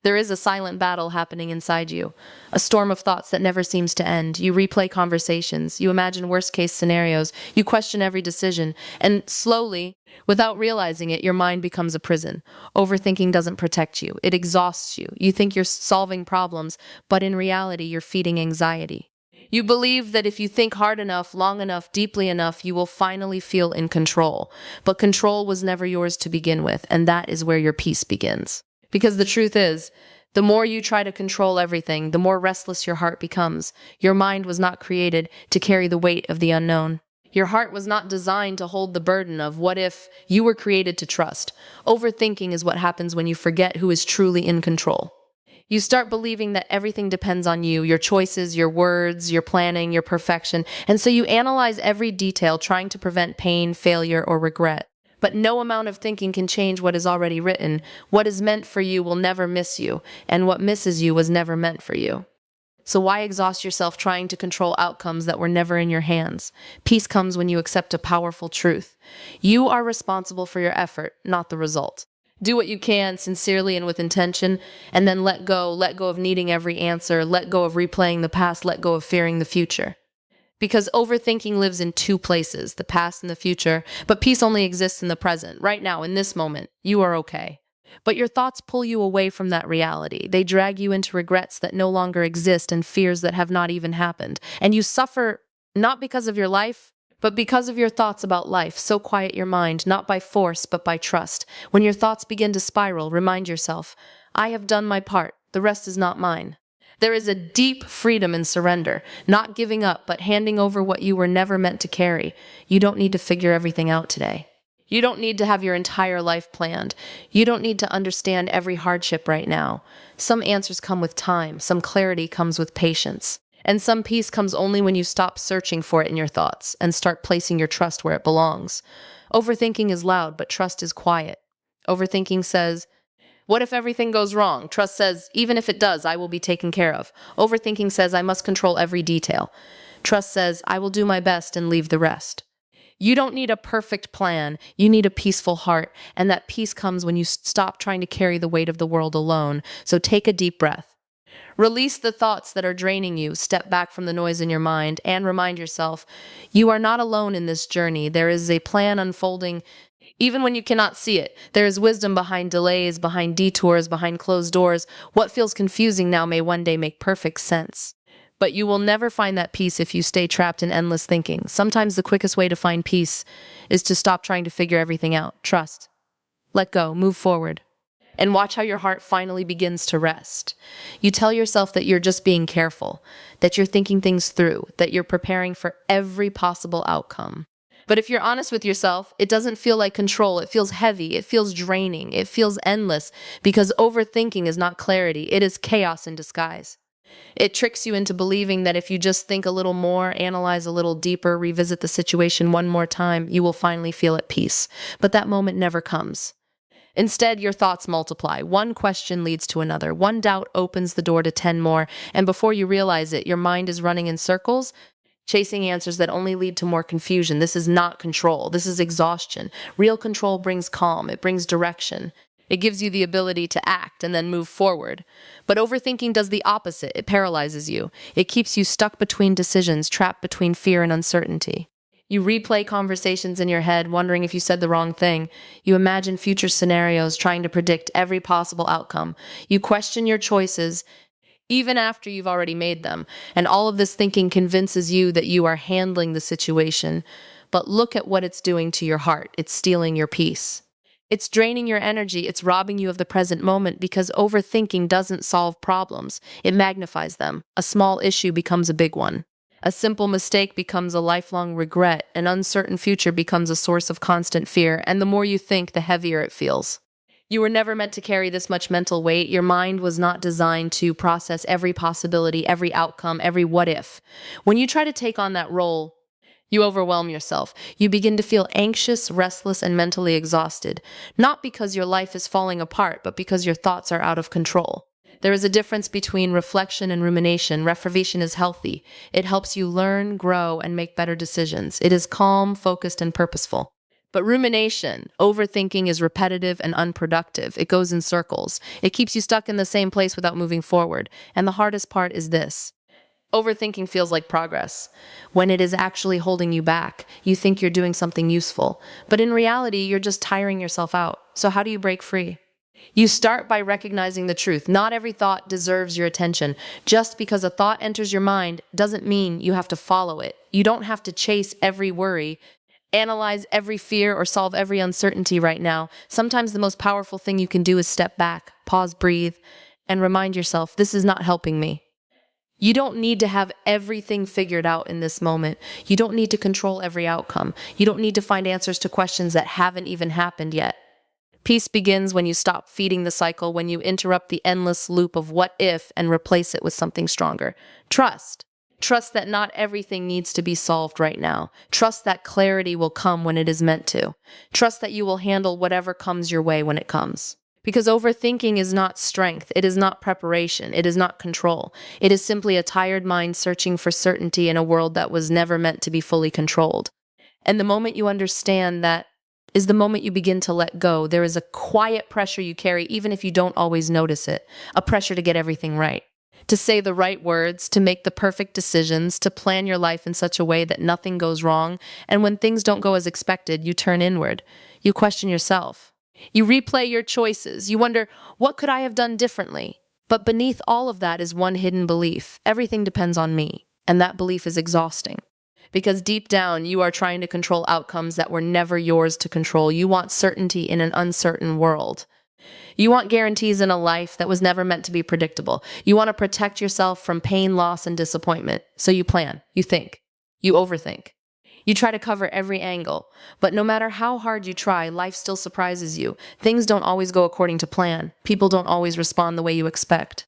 There is a silent battle happening inside you, a storm of thoughts that never seems to end. You replay conversations, you imagine worst-case scenarios, you question every decision, and slowly, without realizing it, your mind becomes a prison. Overthinking doesn't protect you, it exhausts you. You think you're solving problems, but in reality, you're feeding anxiety. You believe that if you think hard enough, long enough, deeply enough, you will finally feel in control. But control was never yours to begin with, and that is where your peace begins. Because the truth is, the more you try to control everything, the more restless your heart becomes. Your mind was not created to carry the weight of the unknown. Your heart was not designed to hold the burden of what if. You were created to trust. Overthinking is what happens when you forget who is truly in control. You start believing that everything depends on you, your choices, your words, your planning, your perfection, and so you analyze every detail, trying to prevent pain, failure, or regret. But no amount of thinking can change what is already written. What is meant for you will never miss you, and what misses you was never meant for you. So why exhaust yourself trying to control outcomes that were never in your hands? Peace comes when you accept a powerful truth. You are responsible for your effort, not the result. Do what you can sincerely and with intention, and then let go. Let go of needing every answer. Let go of replaying the past. Let go of fearing the future. Because overthinking lives in two places, the past and the future, but peace only exists in the present. Right now, in this moment, you are okay. But your thoughts pull you away from that reality. They drag you into regrets that no longer exist and fears that have not even happened. And you suffer not because of your life, but because of your thoughts about life. So quiet your mind, not by force, but by trust. When your thoughts begin to spiral, remind yourself, I have done my part. The rest is not mine. There is a deep freedom in surrender, not giving up, but handing over what you were never meant to carry. You don't need to figure everything out today. You don't need to have your entire life planned. You don't need to understand every hardship right now. Some answers come with time, some clarity comes with patience, and some peace comes only when you stop searching for it in your thoughts and start placing your trust where it belongs. Overthinking is loud, but trust is quiet. Overthinking says, what if everything goes wrong? Trust says, even if it does, I will be taken care of. Overthinking says, I must control every detail. Trust says, I will do my best and leave the rest. You don't need a perfect plan. You need a peaceful heart. And that peace comes when you stop trying to carry the weight of the world alone. So take a deep breath. Release the thoughts that are draining you. Step back from the noise in your mind and remind yourself, you are not alone in this journey. There is a plan unfolding. Even when you cannot see it, there is wisdom behind delays, behind detours, behind closed doors. What feels confusing now may one day make perfect sense. But you will never find that peace if you stay trapped in endless thinking. Sometimes the quickest way to find peace is to stop trying to figure everything out. Trust. Let go. Move forward. And watch how your heart finally begins to rest. You tell yourself that you're just being careful, that you're thinking things through, that you're preparing for every possible outcome. But if you're honest with yourself, it doesn't feel like control. It feels heavy. It feels draining. It feels endless because overthinking is not clarity. It is chaos in disguise. It tricks you into believing that if you just think a little more, analyze a little deeper, revisit the situation one more time, you will finally feel at peace. But that moment never comes. Instead, your thoughts multiply. One question leads to another. One doubt opens the door to 10 more. And before you realize it, your mind is running in circles, chasing answers that only lead to more confusion. This is not control. This is exhaustion. Real control brings calm. It brings direction. It gives you the ability to act and then move forward. But overthinking does the opposite. It paralyzes you. It keeps you stuck between decisions, trapped between fear and uncertainty. You replay conversations in your head, wondering if you said the wrong thing. You imagine future scenarios, trying to predict every possible outcome. You question your choices, even after you've already made them. And all of this thinking convinces you that you are handling the situation. But look at what it's doing to your heart. It's stealing your peace. It's draining your energy. It's robbing you of the present moment because overthinking doesn't solve problems. It magnifies them. A small issue becomes a big one. A simple mistake becomes a lifelong regret. An uncertain future becomes a source of constant fear. And the more you think, the heavier it feels. You were never meant to carry this much mental weight. Your mind was not designed to process every possibility, every outcome, every what if. When you try to take on that role, you overwhelm yourself. You begin to feel anxious, restless, and mentally exhausted. Not because your life is falling apart, but because your thoughts are out of control. There is a difference between reflection and rumination. Reflection is healthy. It helps you learn, grow, and make better decisions. It is calm, focused, and purposeful. But rumination, overthinking is repetitive and unproductive. It goes in circles. It keeps you stuck in the same place without moving forward. And the hardest part is this. Overthinking feels like progress. When it is actually holding you back, you think you're doing something useful. But in reality, you're just tiring yourself out. So how do you break free? You start by recognizing the truth. Not every thought deserves your attention. Just because a thought enters your mind doesn't mean you have to follow it. You don't have to chase every worry, analyze every fear, or solve every uncertainty right now. Sometimes the most powerful thing you can do is step back, pause, breathe, and remind yourself, this is not helping me. You don't need to have everything figured out in this moment. You don't need to control every outcome. You don't need to find answers to questions that haven't even happened yet. Peace begins when you stop feeding the cycle, when you interrupt the endless loop of what if and replace it with something stronger. Trust. Trust that not everything needs to be solved right now. Trust that clarity will come when it is meant to. Trust that you will handle whatever comes your way when it comes. Because overthinking is not strength, it is not preparation, it is not control. It is simply a tired mind searching for certainty in a world that was never meant to be fully controlled. And the moment you understand that is the moment you begin to let go. There is a quiet pressure you carry, even if you don't always notice it, a pressure to get everything right, to say the right words, to make the perfect decisions, to plan your life in such a way that nothing goes wrong. And when things don't go as expected, you turn inward. You question yourself. You replay your choices. You wonder, what could I have done differently? But beneath all of that is one hidden belief. Everything depends on me. And that belief is exhausting. Because deep down, you are trying to control outcomes that were never yours to control. You want certainty in an uncertain world. You want guarantees in a life that was never meant to be predictable. You want to protect yourself from pain, loss, and disappointment. So you plan, you think, you overthink. You try to cover every angle. But no matter how hard you try, life still surprises you. Things don't always go according to plan. People don't always respond the way you expect.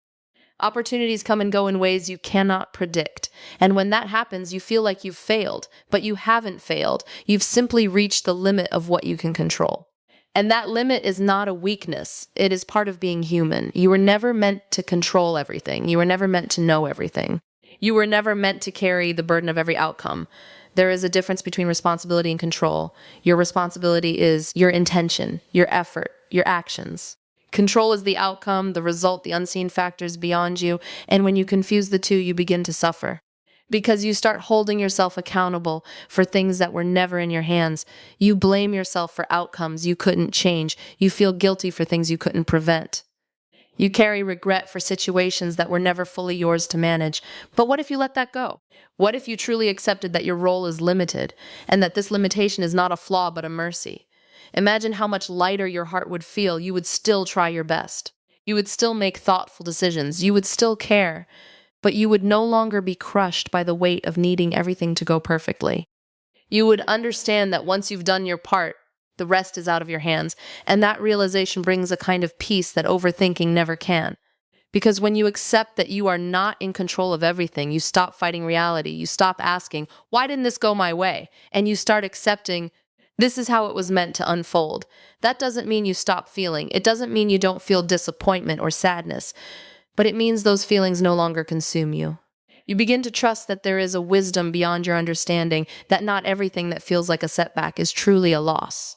Opportunities come and go in ways you cannot predict. And when that happens, you feel like you've failed. But you haven't failed. You've simply reached the limit of what you can control. And that limit is not a weakness. It is part of being human. You were never meant to control everything. You were never meant to know everything. You were never meant to carry the burden of every outcome. There is a difference between responsibility and control. Your responsibility is your intention, your effort, your actions. Control is the outcome, the result, the unseen factors beyond you, and when you confuse the two, you begin to suffer. Because you start holding yourself accountable for things that were never in your hands. You blame yourself for outcomes you couldn't change. You feel guilty for things you couldn't prevent. You carry regret for situations that were never fully yours to manage. But what if you let that go? What if you truly accepted that your role is limited, and that this limitation is not a flaw but a mercy? Imagine how much lighter your heart would feel. You would still try your best. You would still make thoughtful decisions. You would still care. But you would no longer be crushed by the weight of needing everything to go perfectly. You would understand that once you've done your part, the rest is out of your hands, and that realization brings a kind of peace that overthinking never can. Because when you accept that you are not in control of everything, you stop fighting reality, you stop asking, why didn't this go my way? And you start accepting, this is how it was meant to unfold. That doesn't mean you stop feeling. It doesn't mean you don't feel disappointment or sadness, but it means those feelings no longer consume you. You begin to trust that there is a wisdom beyond your understanding, that not everything that feels like a setback is truly a loss.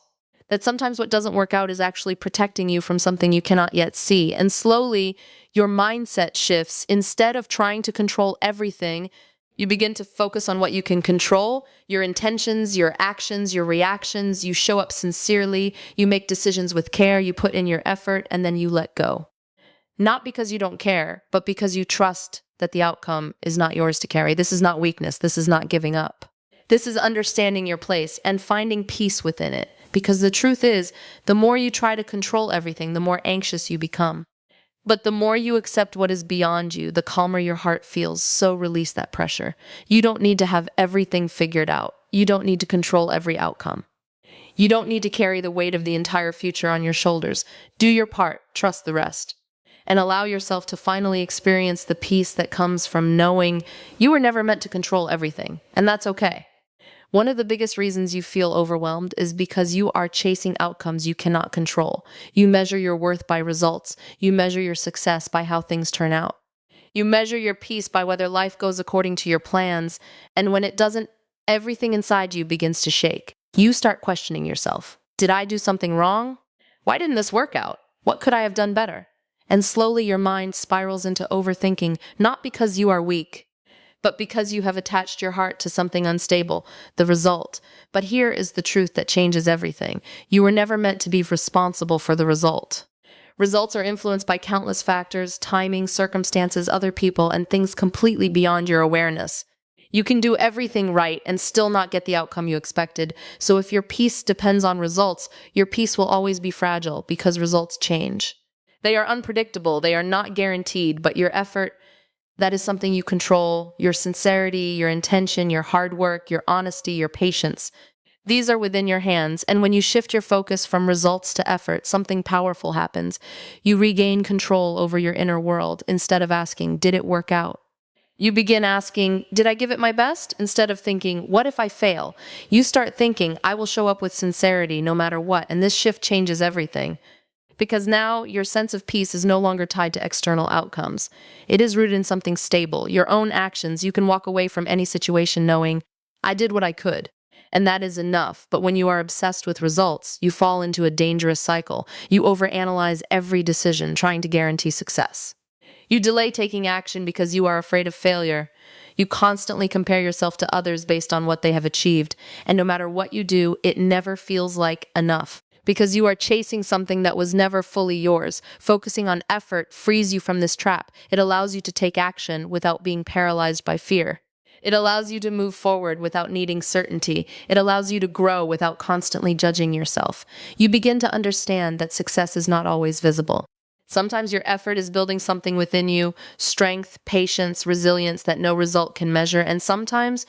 That sometimes what doesn't work out is actually protecting you from something you cannot yet see. And slowly, your mindset shifts. Instead of trying to control everything, you begin to focus on what you can control, your intentions, your actions, your reactions. You show up sincerely, you make decisions with care, you put in your effort, and then you let go. Not because you don't care, but because you trust that the outcome is not yours to carry. This is not weakness. This is not giving up. This is understanding your place and finding peace within it. Because the truth is, the more you try to control everything, the more anxious you become. But the more you accept what is beyond you, the calmer your heart feels. So release that pressure. You don't need to have everything figured out. You don't need to control every outcome. You don't need to carry the weight of the entire future on your shoulders. Do your part, trust the rest. And allow yourself to finally experience the peace that comes from knowing you were never meant to control everything. And that's okay. One of the biggest reasons you feel overwhelmed is because you are chasing outcomes you cannot control. You measure your worth by results. You measure your success by how things turn out. You measure your peace by whether life goes according to your plans. And when it doesn't, everything inside you begins to shake. You start questioning yourself. Did I do something wrong? Why didn't this work out? What could I have done better? And slowly your mind spirals into overthinking, not because you are weak, but because you have attached your heart to something unstable, the result. But here is the truth that changes everything. You were never meant to be responsible for the result. Results are influenced by countless factors, timing, circumstances, other people, and things completely beyond your awareness. You can do everything right and still not get the outcome you expected. So if your peace depends on results, your peace will always be fragile because results change. They are unpredictable, they are not guaranteed, but your effort, that is something you control, your sincerity, your intention, your hard work, your honesty, your patience. These are within your hands, and when you shift your focus from results to effort, something powerful happens. You regain control over your inner world instead of asking, did it work out? You begin asking, did I give it my best? Instead of thinking, what if I fail? You start thinking, I will show up with sincerity no matter what, and this shift changes everything. Because now your sense of peace is no longer tied to external outcomes. It is rooted in something stable, your own actions. You can walk away from any situation knowing, I did what I could. And that is enough. But when you are obsessed with results, you fall into a dangerous cycle. You overanalyze every decision, trying to guarantee success. You delay taking action because you are afraid of failure. You constantly compare yourself to others based on what they have achieved. And no matter what you do, it never feels like enough because you are chasing something that was never fully yours. Focusing on effort frees you from this trap. It allows you to take action without being paralyzed by fear. It allows you to move forward without needing certainty. It allows you to grow without constantly judging yourself. You begin to understand that success is not always visible. Sometimes your effort is building something within you, strength, patience, resilience that no result can measure, and sometimes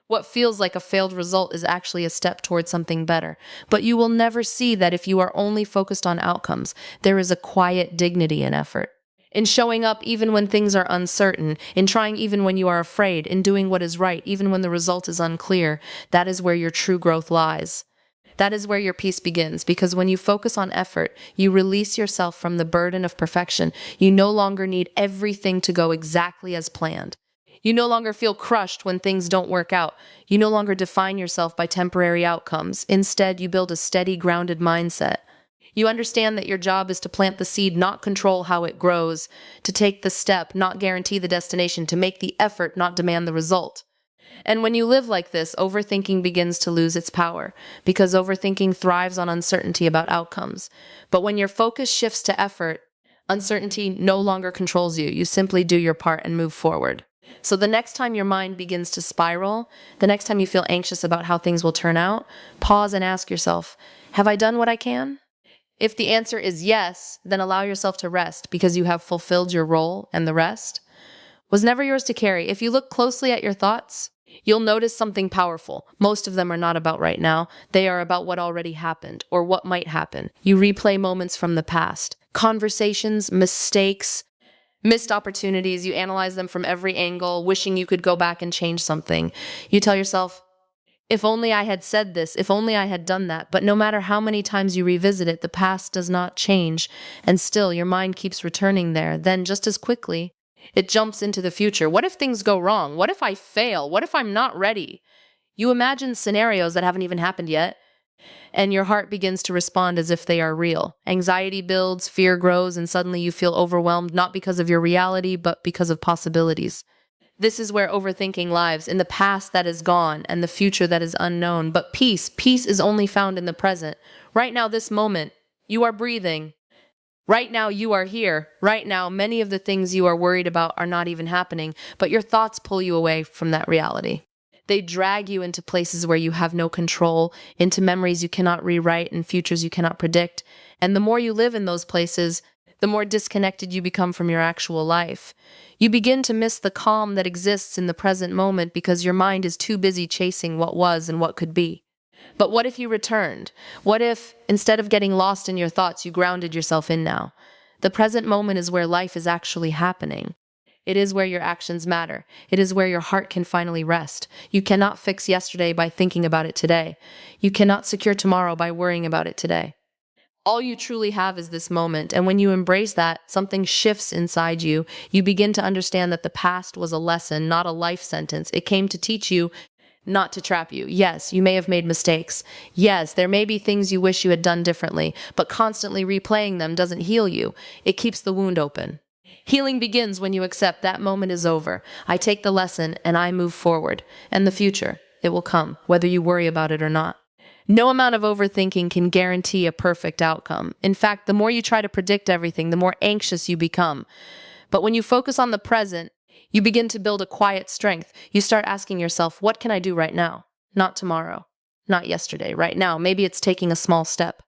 what feels like a failed result is actually a step towards something better. But you will never see that if you are only focused on outcomes. There is a quiet dignity in effort. In showing up even when things are uncertain, in trying even when you are afraid, in doing what is right even when the result is unclear, that is where your true growth lies. That is where your peace begins, because when you focus on effort, you release yourself from the burden of perfection. You no longer need everything to go exactly as planned. You no longer feel crushed when things don't work out. You no longer define yourself by temporary outcomes. Instead, you build a steady, grounded mindset. You understand that your job is to plant the seed, not control how it grows, to take the step, not guarantee the destination, to make the effort, not demand the result. And when you live like this, overthinking begins to lose its power, because overthinking thrives on uncertainty about outcomes. But when your focus shifts to effort, uncertainty no longer controls you. You simply do your part and move forward. So the next time your mind begins to spiral, the next time you feel anxious about how things will turn out, pause and ask yourself, have I done what I can? If the answer is yes, then allow yourself to rest because you have fulfilled your role, and the rest was never yours to carry. If you look closely at your thoughts, you'll notice something powerful. Most of them are not about right now. They are about what already happened or what might happen. You replay moments from the past, conversations, mistakes, missed opportunities. You analyze them from every angle, wishing you could go back and change something. You tell yourself, if only I had said this, if only I had done that. But no matter how many times you revisit it, the past does not change. And still, your mind keeps returning there. Then, just as quickly, it jumps into the future. What if things go wrong? What if I fail? What if I'm not ready? You imagine scenarios that haven't even happened yet, and your heart begins to respond as if they are real. Anxiety builds, fear grows, and suddenly you feel overwhelmed, not because of your reality, but because of possibilities. This is where overthinking lives, in the past that is gone and the future that is unknown. But peace is only found in the present. Right now, this moment, you are breathing. Right now, you are here. Right now, many of the things you are worried about are not even happening, but your thoughts pull you away from that reality. They drag you into places where you have no control, into memories you cannot rewrite and futures you cannot predict. And the more you live in those places, the more disconnected you become from your actual life. You begin to miss the calm that exists in the present moment because your mind is too busy chasing what was and what could be. But what if you returned? What if, instead of getting lost in your thoughts, you grounded yourself in now? The present moment is where life is actually happening. It is where your actions matter. It is where your heart can finally rest. You cannot fix yesterday by thinking about it today. You cannot secure tomorrow by worrying about it today. All you truly have is this moment, and when you embrace that, something shifts inside you. You begin to understand that the past was a lesson, not a life sentence. It came to teach you not to trap you. Yes, you may have made mistakes. Yes, there may be things you wish you had done differently, but constantly replaying them doesn't heal you. It keeps the wound open. Healing begins when you accept that moment is over. I take the lesson and I move forward. And the future, it will come, whether you worry about it or not. No amount of overthinking can guarantee a perfect outcome. In fact, the more you try to predict everything, the more anxious you become. But when you focus on the present, you begin to build a quiet strength. You start asking yourself, what can I do right now? Not tomorrow, not yesterday, right now. Maybe it's taking a small step.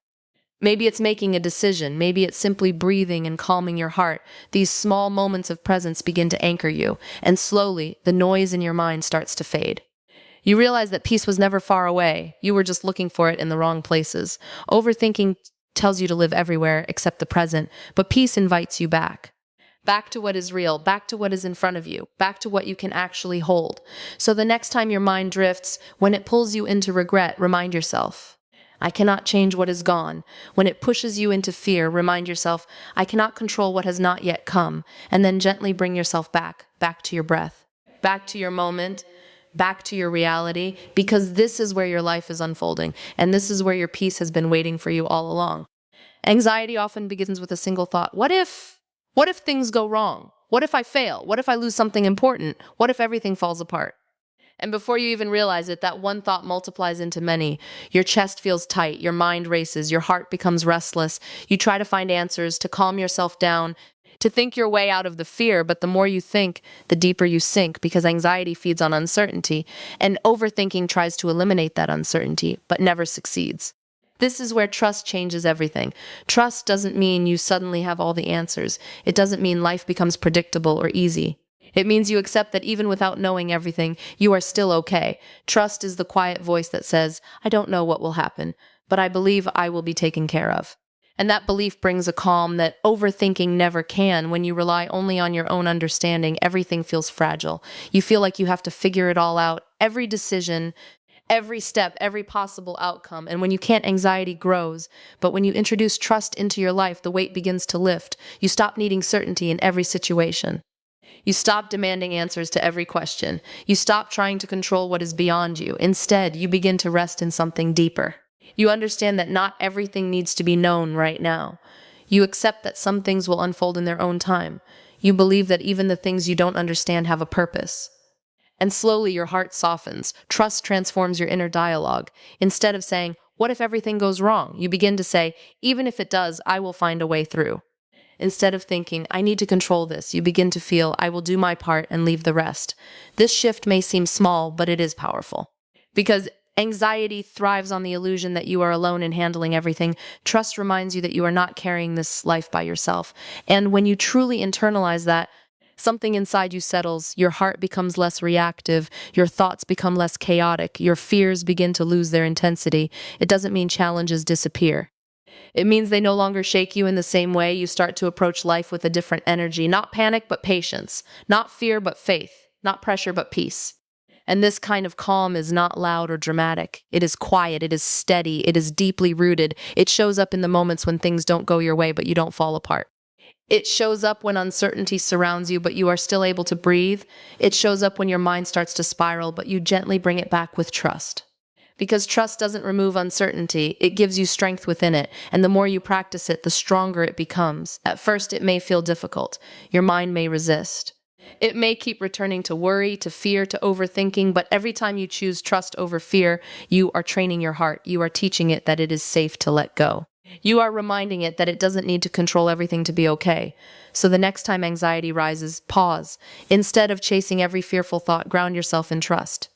Maybe it's making a decision. Maybe it's simply breathing and calming your heart. These small moments of presence begin to anchor you, and slowly, the noise in your mind starts to fade. You realize that peace was never far away. You were just looking for it in the wrong places. Overthinking tells you to live everywhere except the present, but peace invites you back. Back to what is real, back to what is in front of you, back to what you can actually hold. So the next time your mind drifts, when it pulls you into regret, remind yourself, I cannot change what is gone. When it pushes you into fear, remind yourself, I cannot control what has not yet come. And then gently bring yourself back to your breath, back to your moment, back to your reality, because this is where your life is unfolding, and this is where your peace has been waiting for you all along. Anxiety often begins with a single thought. What if? What if things go wrong? What if I fail? What if I lose something important? What if everything falls apart? And before you even realize it, that one thought multiplies into many. Your chest feels tight, your mind races, your heart becomes restless. You try to find answers, to calm yourself down, to think your way out of the fear, but the more you think, the deeper you sink, because anxiety feeds on uncertainty, and overthinking tries to eliminate that uncertainty, but never succeeds. This is where trust changes everything. Trust doesn't mean you suddenly have all the answers. It doesn't mean life becomes predictable or easy. It means you accept that even without knowing everything, you are still okay. Trust is the quiet voice that says, I don't know what will happen, but I believe I will be taken care of. And that belief brings a calm that overthinking never can. When you rely only on your own understanding, everything feels fragile. You feel like you have to figure it all out, every decision, every step, every possible outcome. And when you can't, anxiety grows. But when you introduce trust into your life, the weight begins to lift. You stop needing certainty in every situation. You stop demanding answers to every question. You stop trying to control what is beyond you. Instead, you begin to rest in something deeper. You understand that not everything needs to be known right now. You accept that some things will unfold in their own time. You believe that even the things you don't understand have a purpose. And slowly your heart softens. Trust transforms your inner dialogue. Instead of saying, what if everything goes wrong? You begin to say, even if it does, I will find a way through. Instead of thinking, I need to control this, you begin to feel, I will do my part and leave the rest. This shift may seem small, but it is powerful. Because anxiety thrives on the illusion that you are alone in handling everything. Trust reminds you that you are not carrying this life by yourself. And when you truly internalize that, something inside you settles, your heart becomes less reactive, your thoughts become less chaotic, your fears begin to lose their intensity. It doesn't mean challenges disappear. It means they no longer shake you in the same way. You start to approach life with a different energy, not panic, but patience, not fear, but faith, not pressure, but peace. And this kind of calm is not loud or dramatic. It is quiet, it is steady, it is deeply rooted. It shows up in the moments when things don't go your way, but you don't fall apart. It shows up when uncertainty surrounds you, but you are still able to breathe. It shows up when your mind starts to spiral, but you gently bring it back with trust. Because trust doesn't remove uncertainty, it gives you strength within it, and the more you practice it, the stronger it becomes. At first, it may feel difficult. Your mind may resist. It may keep returning to worry, to fear, to overthinking, but every time you choose trust over fear, you are training your heart. You are teaching it that it is safe to let go. You are reminding it that it doesn't need to control everything to be okay. So the next time anxiety rises, pause. Instead of chasing every fearful thought, ground yourself in trust.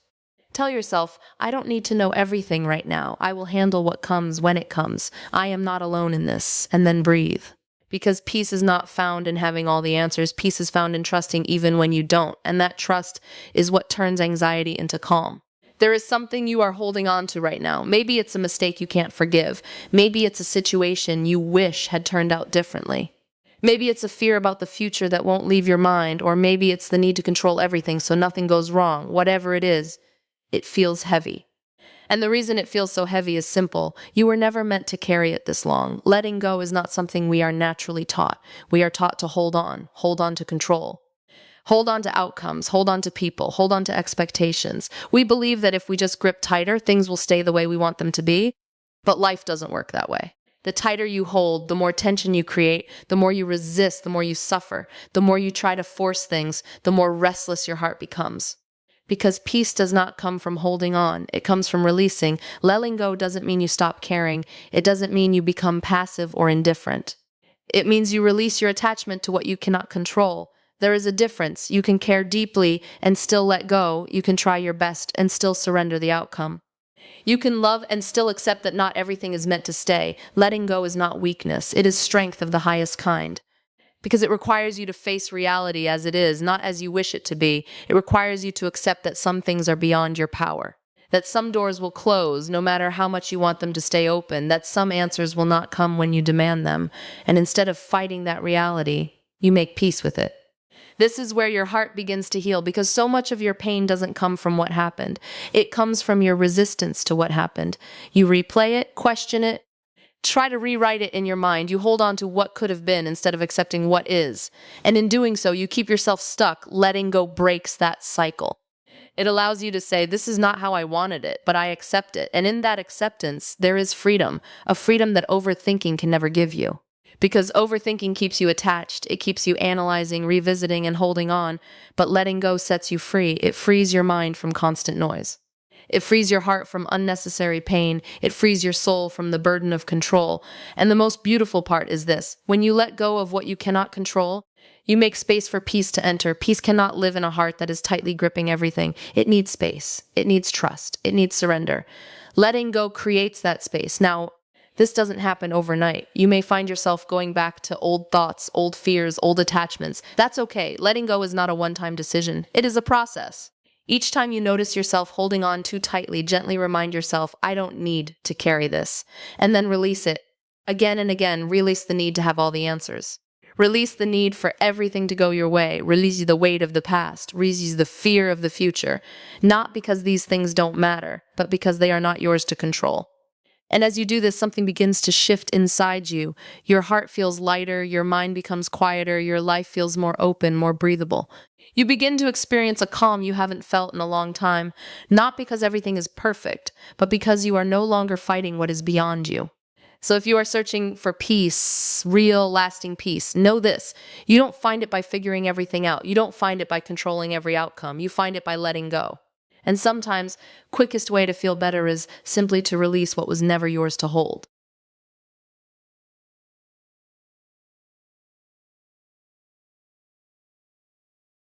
Tell yourself, I don't need to know everything right now. I will handle what comes when it comes. I am not alone in this. And then breathe. Because peace is not found in having all the answers. Peace is found in trusting even when you don't. And that trust is what turns anxiety into calm. There is something you are holding on to right now. Maybe it's a mistake you can't forgive. Maybe it's a situation you wish had turned out differently. Maybe it's a fear about the future that won't leave your mind. Or maybe it's the need to control everything so nothing goes wrong. Whatever it is, it feels heavy. And the reason it feels so heavy is simple. You were never meant to carry it this long. Letting go is not something we are naturally taught. We are taught to hold on to control. Hold on to outcomes, hold on to people, hold on to expectations. We believe that if we just grip tighter, things will stay the way we want them to be, but life doesn't work that way. The tighter you hold, the more tension you create, the more you resist, the more you suffer, the more you try to force things, the more restless your heart becomes. Because peace does not come from holding on, it comes from releasing. Letting go doesn't mean you stop caring, it doesn't mean you become passive or indifferent. It means you release your attachment to what you cannot control. There is a difference. You can care deeply and still let go. You can try your best and still surrender the outcome. You can love and still accept that not everything is meant to stay. Letting go is not weakness, it is strength of the highest kind. Because it requires you to face reality as it is, not as you wish it to be. It requires you to accept that some things are beyond your power, that some doors will close no matter how much you want them to stay open, that some answers will not come when you demand them. And instead of fighting that reality, you make peace with it. This is where your heart begins to heal because so much of your pain doesn't come from what happened. It comes from your resistance to what happened. You replay it, question it, try to rewrite it in your mind. You hold on to what could have been instead of accepting what is. And in doing so, you keep yourself stuck. Letting go breaks that cycle. It allows you to say, this is not how I wanted it, but I accept it. And in that acceptance, there is freedom, a freedom that overthinking can never give you. Because overthinking keeps you attached, it keeps you analyzing, revisiting, and holding on, but letting go sets you free. It frees your mind from constant noise. It frees your heart from unnecessary pain. It frees your soul from the burden of control. And the most beautiful part is this: when you let go of what you cannot control, you make space for peace to enter. Peace cannot live in a heart that is tightly gripping everything. It needs space. It needs trust. It needs surrender. Letting go creates that space. Now, this doesn't happen overnight. You may find yourself going back to old thoughts, old fears, old attachments. That's okay. Letting go is not a one-time decision. It is a process. Each time you notice yourself holding on too tightly, gently remind yourself, I don't need to carry this. And then release it. Again and again, release the need to have all the answers. Release the need for everything to go your way. Release the weight of the past. Release the fear of the future. Not because these things don't matter, but because they are not yours to control. And as you do this, something begins to shift inside you. Your heart feels lighter, your mind becomes quieter, your life feels more open, more breathable. You begin to experience a calm you haven't felt in a long time, not because everything is perfect, but because you are no longer fighting what is beyond you. So if you are searching for peace, real, lasting peace, know this: you don't find it by figuring everything out. You don't find it by controlling every outcome. You find it by letting go. And sometimes, quickest way to feel better is simply to release what was never yours to hold.